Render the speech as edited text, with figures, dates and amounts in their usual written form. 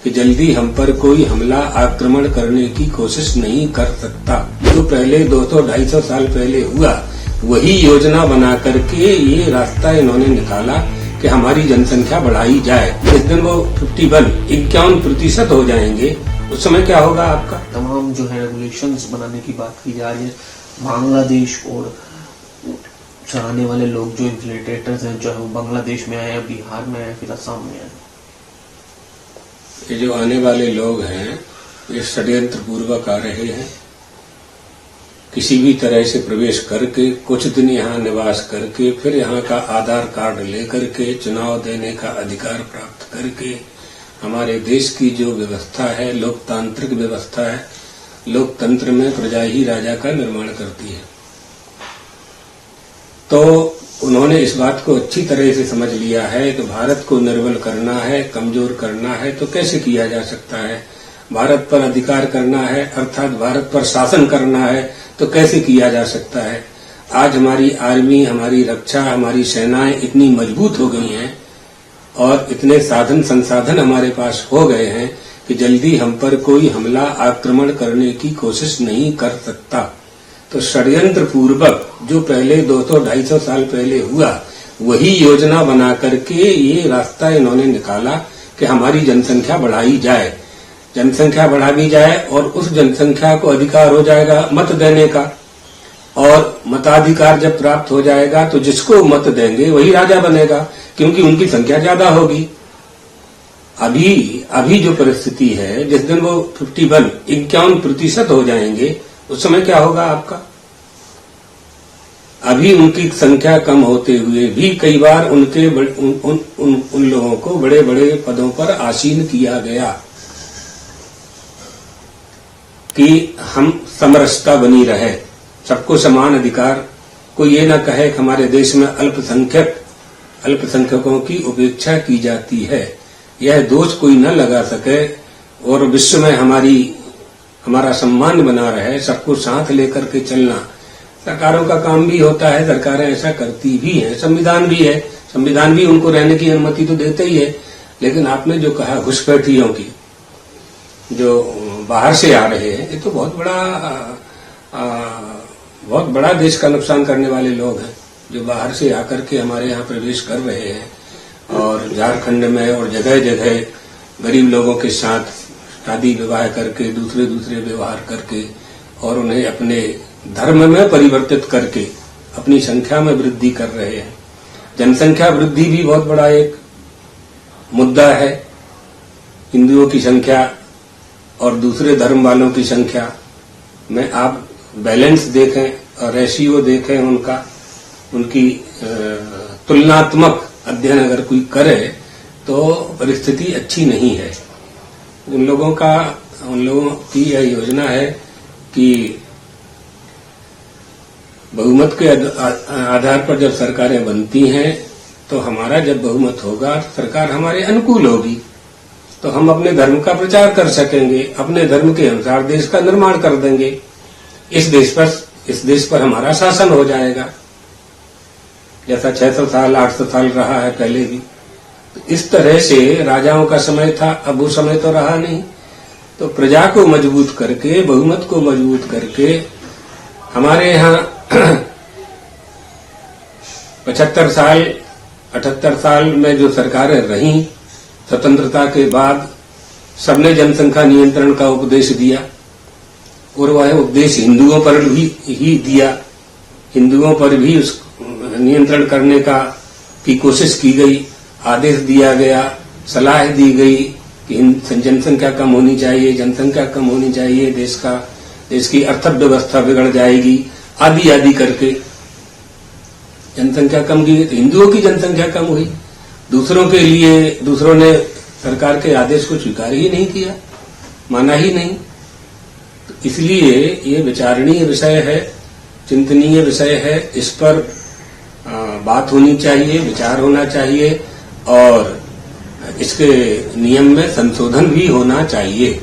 कि जल्दी हम पर कोई हमला आक्रमण करने की कोशिश नहीं कर सकता। जो पहले 200-250 साल पहले हुआ वही योजना बना करके ये रास्ता इन्होंने निकाला कि हमारी जनसंख्या बढ़ाई जाए। जिस दिन वो 51% हो जाएंगे उस समय क्या होगा आपका? तमाम जो है रेगुलेशंस बनाने की बात की जा रही है। बांग्लादेश और चलाने वाले लोग जो इन्फ्लेटेटर्स हैं जो है वो बांग्लादेश में आए, बिहार में आए, फिर असम में आए। ये जो आने वाले लोग हैं ये षड्यंत्र पूर्वक आ रहे हैं। किसी भी तरह से प्रवेश करके कुछ दिन यहाँ निवास करके फिर यहाँ का आधार कार्ड लेकर के चुनाव देने का अधिकार प्राप्त करके हमारे देश की जो व्यवस्था है, लोकतांत्रिक व्यवस्था है, लोकतंत्र में प्रजा ही राजा का निर्माण करती है। तो उन्होंने इस बात को अच्छी तरह से समझ लिया है कि भारत को निर्बल करना है, कमजोर करना है तो कैसे किया जा सकता है। भारत पर अधिकार करना है अर्थात भारत पर शासन करना है तो कैसे किया जा सकता है। आज हमारी आर्मी, हमारी रक्षा, हमारी सेनाएं इतनी मजबूत हो गई हैं और इतने साधन संसाधन हमारे पास हो गए हैं कि जल्दी हम पर कोई हमला आक्रमण करने की कोशिश नहीं कर सकता। तो षड्यंत्र पूर्वक जो पहले 200-250 साल पहले हुआ वही योजना बना करके ये रास्ता इन्होंने निकाला कि हमारी जनसंख्या बढ़ाई जाए। जनसंख्या बढ़ा दी जाए और उस जनसंख्या को अधिकार हो जाएगा मत देने का, और मताधिकार जब प्राप्त हो जाएगा तो जिसको मत देंगे वही राजा बनेगा क्योंकि उनकी संख्या ज्यादा होगी। अभी जो परिस्थिति है जिस दिन वो 51% हो जाएंगे उस समय क्या होगा आपका? अभी उनकी संख्या कम होते हुए भी कई बार उनके उन लोगों को बड़े बड़े पदों पर आसीन किया गया कि हम समरसता बनी रहे, सबको समान अधिकार। कोई ये न कहे कि हमारे देश में अल्पसंख्यकों की उपेक्षा की जाती है, यह दोष कोई न लगा सके और विश्व में हमारा सम्मान बना रहे, सबको साथ लेकर के चलना सरकारों का काम भी होता है। सरकारें ऐसा करती भी हैं, संविधान भी है, संविधान भी उनको रहने की अनुमति तो देता ही है। लेकिन आपने जो कहा घुसपैठियों की जो बाहर से आ रहे हैं, ये तो बहुत बड़ा देश का नुकसान करने वाले लोग हैं जो बाहर से आकर के हमारे यहाँ प्रवेश कर रहे हैं और झारखंड में और जगह जगह गरीब लोगों के साथ शादी विवाह करके दूसरे व्यवहार करके और उन्हें अपने धर्म में परिवर्तित करके अपनी संख्या में वृद्धि कर रहे हैं। जनसंख्या वृद्धि भी बहुत बड़ा एक मुद्दा है। हिंदुओं की संख्या और दूसरे धर्म वालों की संख्या में आप बैलेंस देखें और रेशियो देखें, उनकी तुलनात्मक अध्ययन अगर कोई करे तो परिस्थिति अच्छी नहीं है। उन लोगों की यह योजना है कि बहुमत के आधार पर जब सरकारें बनती हैं तो हमारा जब बहुमत होगा सरकार हमारे अनुकूल होगी तो हम अपने धर्म का प्रचार कर सकेंगे, अपने धर्म के अनुसार देश का निर्माण कर देंगे। इस देश पर हमारा शासन हो जाएगा जैसा 600 साल 800 साल रहा है पहले भी। तो इस तरह से राजाओं का समय था, अब वो समय तो रहा नहीं। तो प्रजा को मजबूत करके, बहुमत को मजबूत करके हमारे यहाँ 75 साल 78 साल में जो सरकारें रहीं स्वतंत्रता के बाद, सबने जनसंख्या नियंत्रण का उपदेश दिया और वह उपदेश हिंदुओं पर भी ही दिया। हिंदुओं पर भी उस नियंत्रण करने की कोशिश की गई, आदेश दिया गया, सलाह दी गई कि जनसंख्या कम होनी चाहिए, जनसंख्या कम होनी चाहिए, देश की अर्थव्यवस्था बिगड़ जाएगी, आदि करके जनसंख्या कम की। तो हिंदुओं की जनसंख्या कम हुई, दूसरों ने सरकार के आदेश को स्वीकार ही नहीं किया, माना ही नहीं। तो इसलिए ये विचारणीय विषय है, चिंतनीय विषय है। इस पर बात होनी चाहिए, विचार होना चाहिए और इसके नियम में संशोधन भी होना चाहिए।